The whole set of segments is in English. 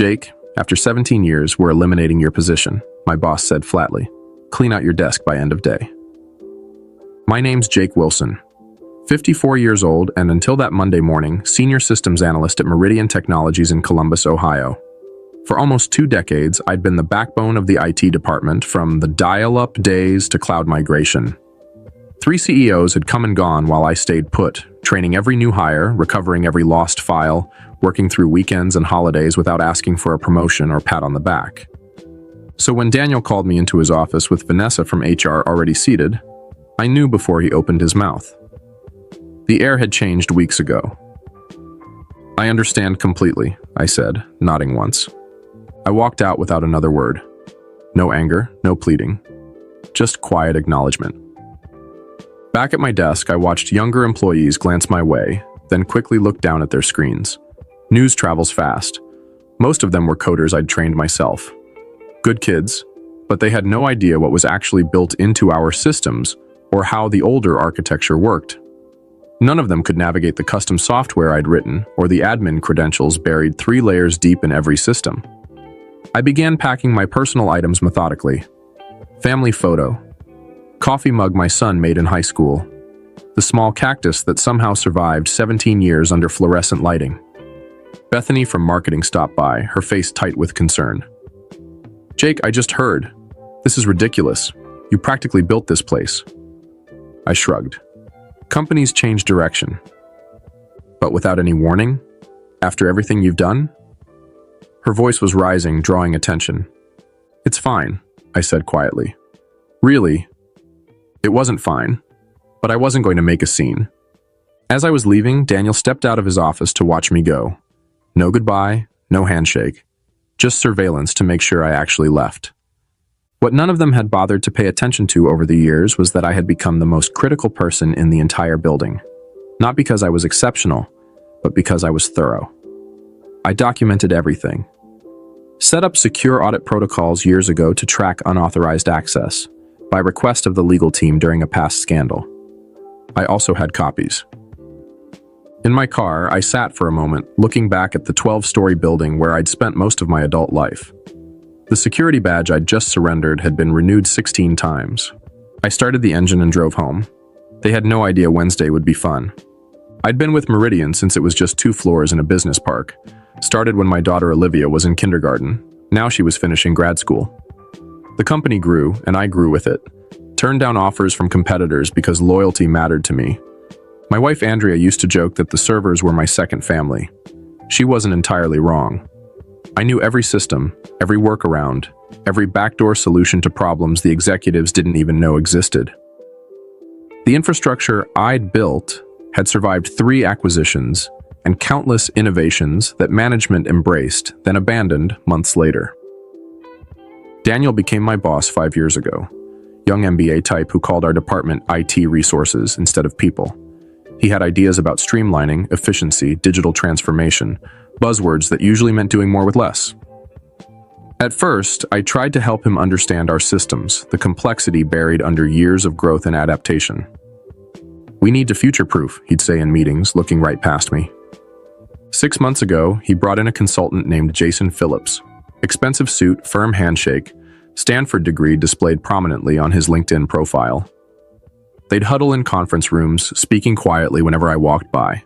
Jake, after 17 years, we're eliminating your position, my boss said flatly. Clean out your desk by end of day. My name's Jake Wilson, 54 years old, and until that Monday morning, senior systems analyst at Meridian Technologies in Columbus, Ohio. For almost 2 decades, I'd been the backbone of the IT department, from the dial-up days to cloud migration. 3 CEOs had come and gone while I stayed put, training every new hire, recovering every lost file, working through weekends and holidays without asking for a promotion or pat on the back. So when Daniel called me into his office with Vanessa from HR already seated, I knew before he opened his mouth. The air had changed weeks ago. I understand completely, I said, nodding once. I walked out without another word. No anger, no pleading. Just quiet acknowledgement. Back at my desk, I watched younger employees glance my way, then quickly looked down at their screens. News travels fast. Most of them were coders I'd trained myself. Good kids, but they had no idea what was actually built into our systems or how the older architecture worked. None of them could navigate the custom software I'd written or the admin credentials buried 3 layers deep in every system. I began packing my personal items methodically. Family photo. Coffee mug my son made in high school. The small cactus that somehow survived 17 years under fluorescent lighting. Bethany from marketing stopped by, her face tight with concern. Jake, I just heard. This is ridiculous. You practically built this place. I shrugged. Companies change direction. But without any warning? After everything you've done? Her voice was rising, drawing attention. It's fine, I said quietly. Really? It wasn't fine, but I wasn't going to make a scene. As I was leaving, Daniel stepped out of his office to watch me go. No goodbye, no handshake, just surveillance to make sure I actually left. What none of them had bothered to pay attention to over the years was that I had become the most critical person in the entire building. Not because I was exceptional, but because I was thorough. I documented everything. Set up secure audit protocols years ago to track unauthorized access, by request of the legal team during a past scandal. I also had copies. In my car, I sat for a moment, looking back at the 12-story building where I'd spent most of my adult life. The security badge I'd just surrendered had been renewed 16 times. I started the engine and drove home. They had no idea Wednesday would be fun. I'd been with Meridian since it was just 2 floors in a business park. Started when my daughter Olivia was in kindergarten. Now she was finishing grad school. The company grew, and I grew with it. Turned down offers from competitors because loyalty mattered to me. My wife Andrea used to joke that the servers were my second family. She wasn't entirely wrong. I knew every system, every workaround, every backdoor solution to problems the executives didn't even know existed. The infrastructure I'd built had survived 3 acquisitions and countless innovations that management embraced, then abandoned months later. Daniel became my boss 5 years ago. Young MBA type who called our department IT resources instead of people. He had ideas about streamlining, efficiency, digital transformation, buzzwords that usually meant doing more with less. At first, I tried to help him understand our systems, the complexity buried under years of growth and adaptation. We need to future-proof, he'd say in meetings, looking right past me. 6 months ago, he brought in a consultant named Jason Phillips. Expensive suit, firm handshake, Stanford degree displayed prominently on his LinkedIn profile. They'd huddle in conference rooms, speaking quietly whenever I walked by.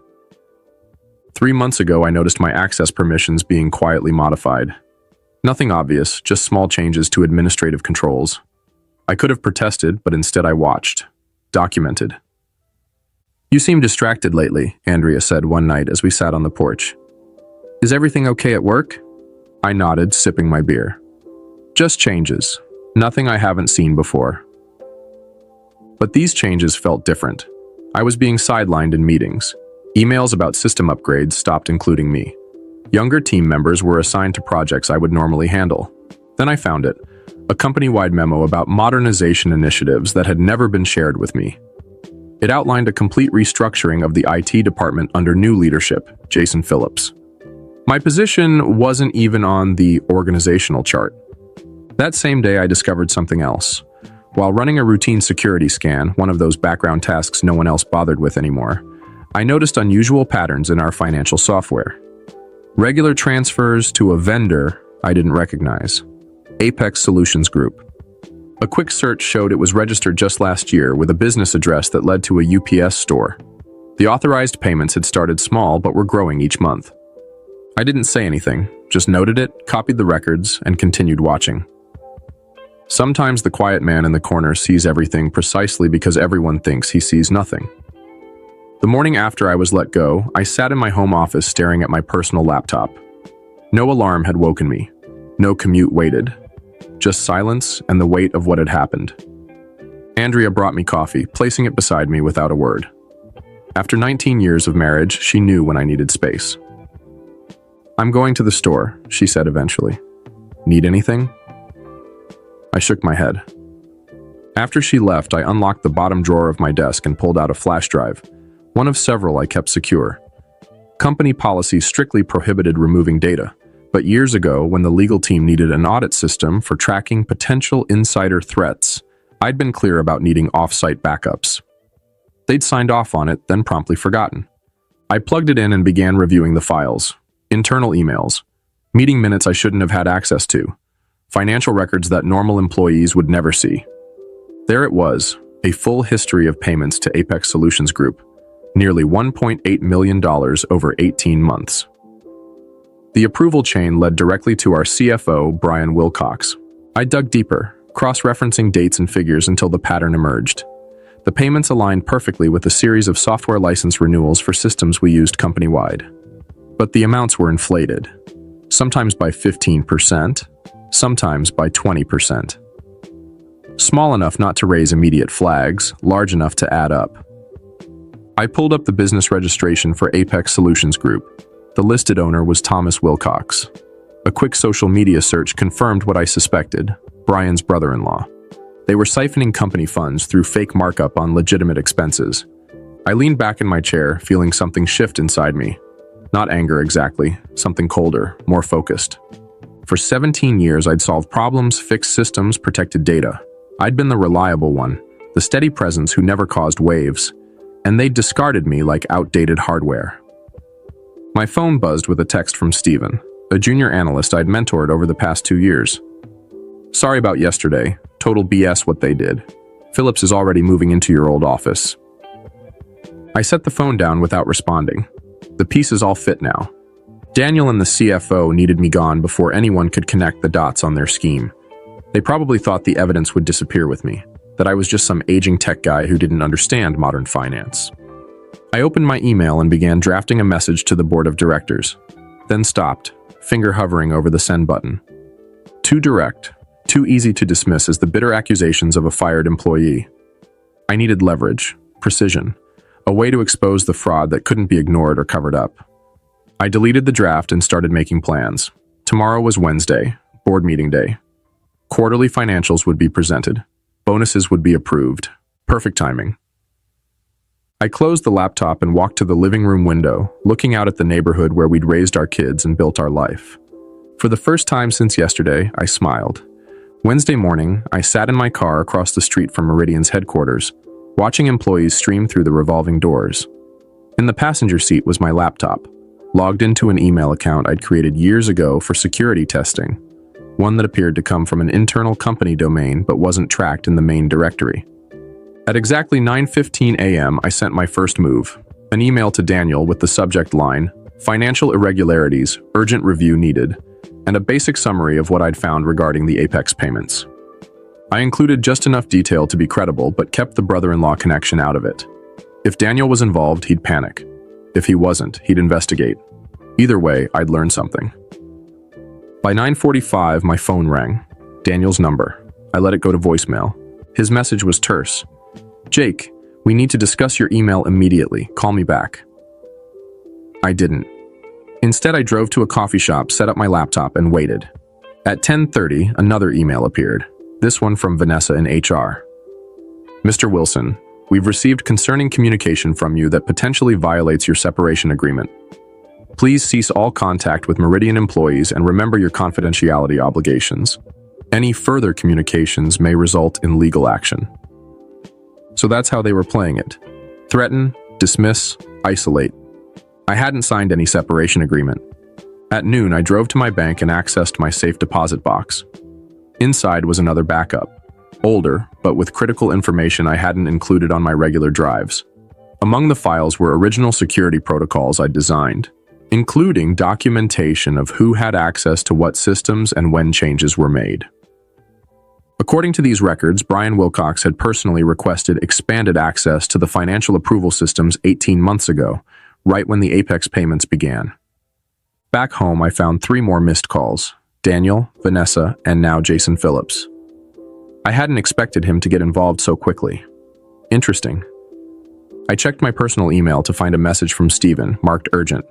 3 months ago, I noticed my access permissions being quietly modified. Nothing obvious, just small changes to administrative controls. I could have protested, but instead I watched. Documented. You seem distracted lately, Andrea said one night as we sat on the porch. Is everything okay at work? I nodded, sipping my beer. Just changes. Nothing I haven't seen before. But these changes felt different. I was being sidelined in meetings. Emails about system upgrades stopped including me. Younger team members were assigned to projects I would normally handle. Then I found it, a company-wide memo about modernization initiatives that had never been shared with me. It outlined a complete restructuring of the IT department under new leadership, Jason Phillips. My position wasn't even on the organizational chart. That same day, I discovered something else. While running a routine security scan, one of those background tasks no one else bothered with anymore, I noticed unusual patterns in our financial software. Regular transfers to a vendor I didn't recognize. Apex Solutions Group. A quick search showed it was registered just last year with a business address that led to a UPS store. The authorized payments had started small but were growing each month. I didn't say anything, just noted it, copied the records, and continued watching. Sometimes the quiet man in the corner sees everything precisely because everyone thinks he sees nothing. The morning after I was let go, I sat in my home office staring at my personal laptop. No alarm had woken me. No commute waited. Just silence and the weight of what had happened. Andrea brought me coffee, placing it beside me without a word. After 19 years of marriage, she knew when I needed space. "I'm going to the store," she said eventually. "Need anything?" I shook my head. After she left, I unlocked the bottom drawer of my desk and pulled out a flash drive, one of several I kept secure. Company policy strictly prohibited removing data, but years ago, when the legal team needed an audit system for tracking potential insider threats, I'd been clear about needing off-site backups. They'd signed off on it, then promptly forgotten. I plugged it in and began reviewing the files. Internal emails, meeting minutes I shouldn't have had access to, financial records that normal employees would never see. There it was, a full history of payments to Apex Solutions Group, nearly $1.8 million over 18 months. The approval chain led directly to our CFO, Brian Wilcox. I dug deeper, cross-referencing dates and figures until the pattern emerged. The payments aligned perfectly with a series of software license renewals for systems we used company-wide. But the amounts were inflated, sometimes by 15%, sometimes by 20%. Small enough not to raise immediate flags, large enough to add up. I pulled up the business registration for Apex Solutions Group. The listed owner was Thomas Wilcox. A quick social media search confirmed what I suspected: Brian's brother-in-law. They were siphoning company funds through fake markup on legitimate expenses. I leaned back in my chair, feeling something shift inside me. Not anger exactly, something colder, more focused. For 17 years, I'd solved problems, fixed systems, protected data. I'd been the reliable one, the steady presence who never caused waves, and they'd discarded me like outdated hardware. My phone buzzed with a text from Steven, a junior analyst I'd mentored over the past 2 years. "Sorry about yesterday. Total BS what they did. Phillips is already moving into your old office." I set the phone down without responding. The pieces all fit now. Daniel and the CFO needed me gone before anyone could connect the dots on their scheme. They probably thought the evidence would disappear with me, that I was just some aging tech guy who didn't understand modern finance. I opened my email and began drafting a message to the board of directors, then stopped, finger hovering over the send button. Too direct, too easy to dismiss as the bitter accusations of a fired employee. I needed leverage, precision, a way to expose the fraud that couldn't be ignored or covered up. I deleted the draft and started making plans. Tomorrow was Wednesday, board meeting day. Quarterly financials would be presented. Bonuses would be approved. Perfect timing. I closed the laptop and walked to the living room window, looking out at the neighborhood where we'd raised our kids and built our life. For the first time since yesterday, I smiled. Wednesday morning, I sat in my car across the street from Meridian's headquarters, watching employees stream through the revolving doors. In the passenger seat was my laptop, logged into an email account I'd created years ago for security testing, one that appeared to come from an internal company domain but wasn't tracked in the main directory. At exactly 9:15 a.m., I sent my first move, an email to Daniel with the subject line, "Financial irregularities, urgent review needed," and a basic summary of what I'd found regarding the Apex payments. I included just enough detail to be credible, but kept the brother-in-law connection out of it. If Daniel was involved, he'd panic. If he wasn't, he'd investigate. Either way, I'd learn something. By 9:45, my phone rang. Daniel's number. I let it go to voicemail. His message was terse. "Jake, we need to discuss your email immediately. Call me back." I didn't. Instead, I drove to a coffee shop, set up my laptop, and waited. At 10:30, another email appeared. This one from Vanessa in HR. "Mr. Wilson, we've received concerning communication from you that potentially violates your separation agreement. Please cease all contact with Meridian employees and remember your confidentiality obligations. Any further communications may result in legal action." So that's how they were playing it. Threaten, dismiss, isolate. I hadn't signed any separation agreement. At noon, I drove to my bank and accessed my safe deposit box. Inside was another backup, older, but with critical information I hadn't included on my regular drives. Among the files were original security protocols I'd designed, including documentation of who had access to what systems and when changes were made. According to these records, Brian Wilcox had personally requested expanded access to the financial approval systems 18 months ago, right when the Apex payments began. Back home, I found 3 more missed calls: Daniel, Vanessa, and now Jason Phillips. I hadn't expected him to get involved so quickly. Interesting. I checked my personal email to find a message from Steven, marked urgent.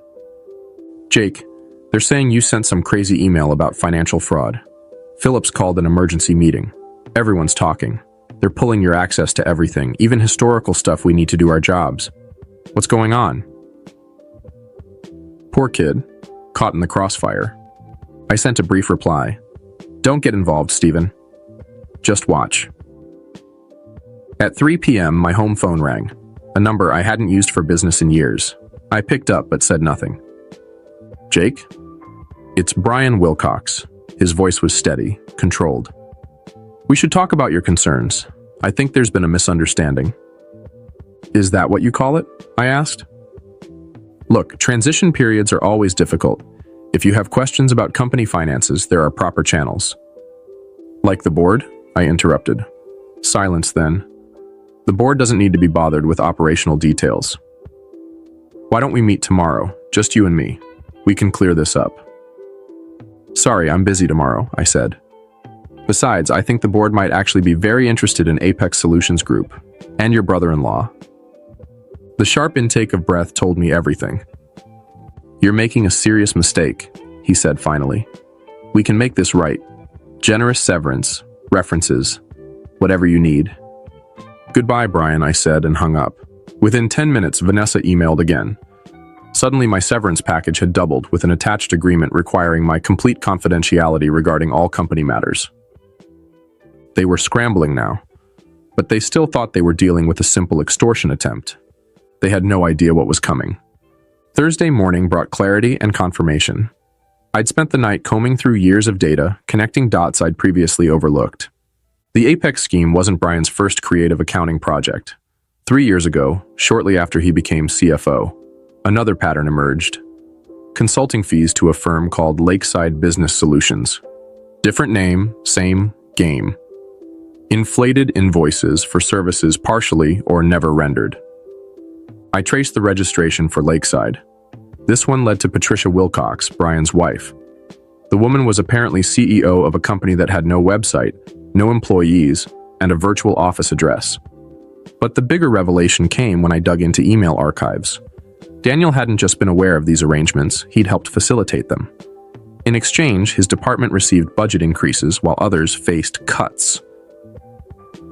Jake, they're saying you sent some crazy email about financial fraud. Phillips called an emergency meeting. Everyone's talking. They're pulling your access to everything, even historical stuff we need to do our jobs. What's going on? Poor kid, caught in the crossfire. I sent a brief reply. Don't get involved, Steven. Just watch. At 3 p.m., my home phone rang, a number I hadn't used for business in years. I picked up but said nothing. Jake? It's Brian Wilcox. His voice was steady, controlled. We should talk about your concerns. I think there's been a misunderstanding. Is that what you call it? I asked. Look, transition periods are always difficult. If you have questions about company finances, there are proper channels. Like the board? I interrupted. Silence then. The board doesn't need to be bothered with operational details. Why don't we meet tomorrow, just you and me? We can clear this up. Sorry, I'm busy tomorrow, I said. Besides, I think the board might actually be very interested in Apex Solutions Group, and your brother-in-law. The sharp intake of breath told me everything. You're making a serious mistake, he said finally. We can make this right. Generous severance, references, whatever you need. Goodbye, Brian, I said and hung up. Within 10 minutes, Vanessa emailed again. Suddenly, my severance package had doubled with an attached agreement requiring my complete confidentiality regarding all company matters. They were scrambling now, but they still thought they were dealing with a simple extortion attempt. They had no idea what was coming. Thursday morning brought clarity and confirmation. I'd spent the night combing through years of data, connecting dots I'd previously overlooked. The Apex scheme wasn't Brian's first creative accounting project. 3 years ago, shortly after he became CFO, another pattern emerged. Consulting fees to a firm called Lakeside Business Solutions. Different name, same game. Inflated invoices for services partially or never rendered. I traced the registration for Lakeside. This one led to Patricia Wilcox, Brian's wife. The woman was apparently CEO of a company that had no website, no employees, and a virtual office address. But the bigger revelation came when I dug into email archives. Daniel hadn't just been aware of these arrangements, he'd helped facilitate them. In exchange, his department received budget increases while others faced cuts.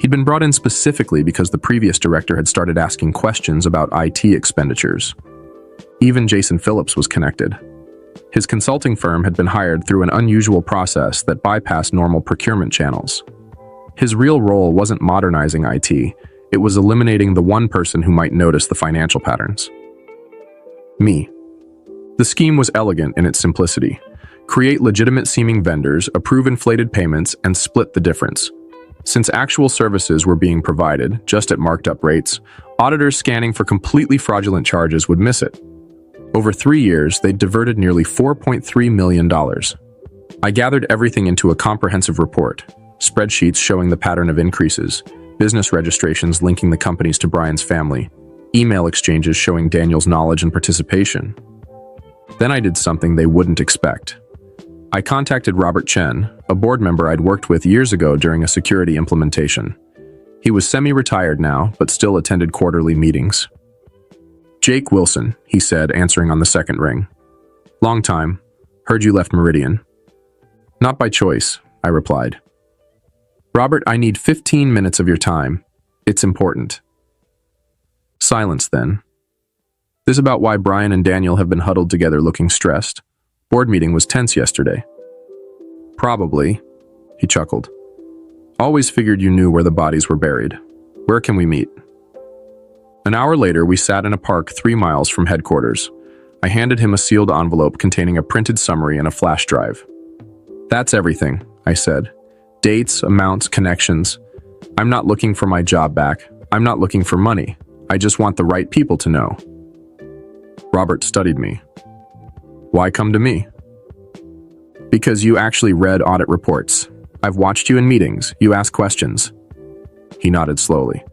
He'd been brought in specifically because the previous director had started asking questions about IT expenditures. Even Jason Phillips was connected. His consulting firm had been hired through an unusual process that bypassed normal procurement channels. His real role wasn't modernizing IT, it was eliminating the one person who might notice the financial patterns. Me. The scheme was elegant in its simplicity. Create legitimate-seeming vendors, approve inflated payments, and split the difference. Since actual services were being provided, just at marked-up rates, auditors scanning for completely fraudulent charges would miss it. Over 3 years, they'd diverted nearly $4.3 million. I gathered everything into a comprehensive report, spreadsheets showing the pattern of increases, business registrations linking the companies to Brian's family, email exchanges showing Daniel's knowledge and participation. Then I did something they wouldn't expect. I contacted Robert Chen, a board member I'd worked with years ago during a security implementation. He was semi-retired now, but still attended quarterly meetings. Jake Wilson, he said, answering on the second ring. Long time. Heard you left Meridian. Not by choice, I replied. Robert, I need 15 minutes of your time. It's important. Silence then. This about why Brian and Daniel have been huddled together looking stressed. Board meeting was tense yesterday. Probably, he chuckled. Always figured you knew where the bodies were buried. Where can we meet? An hour later, we sat in a park 3 miles from headquarters. I handed him a sealed envelope containing a printed summary and a flash drive. "That's everything," I said. "Dates, amounts, connections. I'm not looking for my job back. I'm not looking for money. I just want the right people to know." Robert studied me. "Why come to me?" "Because you actually read audit reports. I've watched you in meetings. You ask questions." He nodded slowly.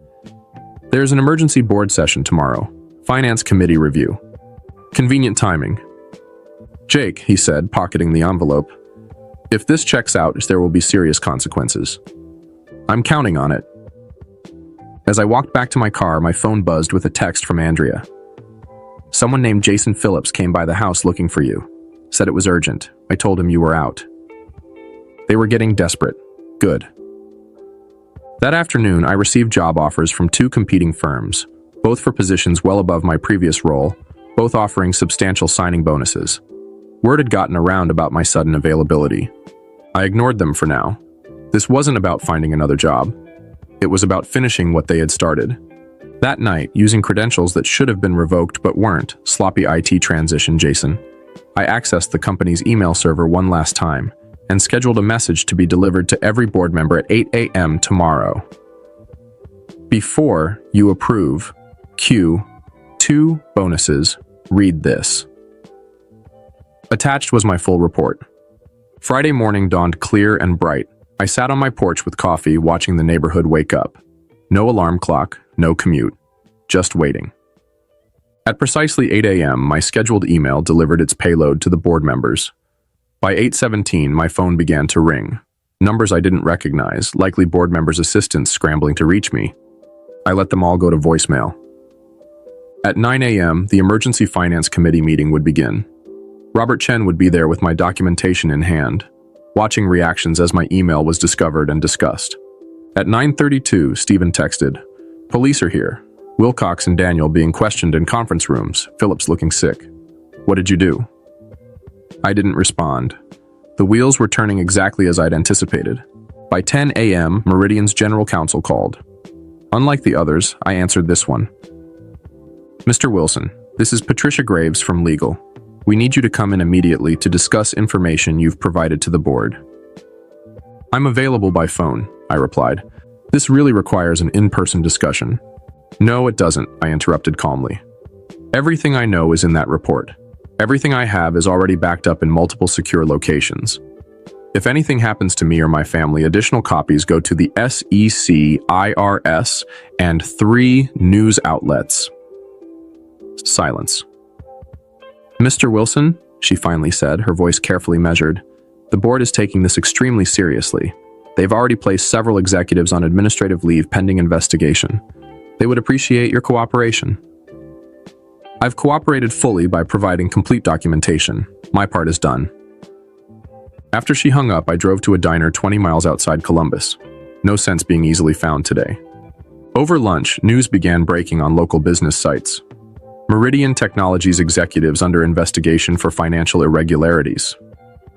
"There's an emergency board session tomorrow. Finance committee review. Convenient timing." "Jake," he said, pocketing the envelope, "if this checks out, there will be serious consequences." "I'm counting on it." As I walked back to my car, my phone buzzed with a text from Andrea. "Someone named Jason Phillips came by the house looking for you. Said it was urgent. I told him you were out." They were getting desperate. Good. That afternoon, I received job offers from 2 competing firms, both for positions well above my previous role, both offering substantial signing bonuses. Word had gotten around about my sudden availability. I ignored them for now. This wasn't about finding another job. It was about finishing what they had started. That night, using credentials that should have been revoked but weren't, sloppy IT transition, Jason, I accessed the company's email server one last time and scheduled a message to be delivered to every board member at 8 a.m. tomorrow. "Before you approve Q2 bonuses, read this." Attached was my full report. Friday morning dawned clear and bright. I sat on my porch with coffee, watching the neighborhood wake up. No alarm clock, no commute, just waiting. At precisely 8 a.m., my scheduled email delivered its payload to the board members. By 8:17, my phone began to ring. Numbers I didn't recognize, likely board members' assistants scrambling to reach me. I let them all go to voicemail. At 9 a.m., the Emergency Finance Committee meeting would begin. Robert Chen would be there with my documentation in hand, watching reactions as my email was discovered and discussed. At 9:32, Stephen texted, "Police are here. Wilcox and Daniel being questioned in conference rooms, Phillips looking sick. What did you do?" I didn't respond. The wheels were turning exactly as I'd anticipated. By 10 a.m., Meridian's general counsel called. Unlike the others, I answered this one. "Mr. Wilson, this is Patricia Graves from Legal. We need you to come in immediately to discuss information you've provided to the board." "I'm available by phone," I replied. "This really requires an in-person discussion." "No, it doesn't," I interrupted calmly. "Everything I know is in that report. Everything I have is already backed up in multiple secure locations. If anything happens to me or my family, additional copies go to the SEC, IRS, and 3 news outlets." Silence. "Mr. Wilson," she finally said, her voice carefully measured, "the board is taking this extremely seriously. They've already placed several executives on administrative leave pending investigation. They would appreciate your cooperation." "I've cooperated fully by providing complete documentation. My part is done." After she hung up, I drove to a diner 20 miles outside Columbus. No sense being easily found today. Over lunch, news began breaking on local business sites. Meridian Technologies executives under investigation for financial irregularities.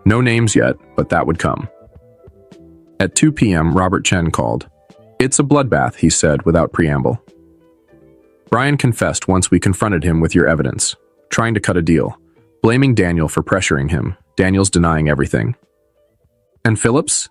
No names yet, but that would come. At 2 p.m., Robert Chen called. "It's a bloodbath," he said without preamble. "Brian confessed once we confronted him with your evidence, trying to cut a deal, blaming Daniel for pressuring him. Daniel's denying everything." "And Phillips?"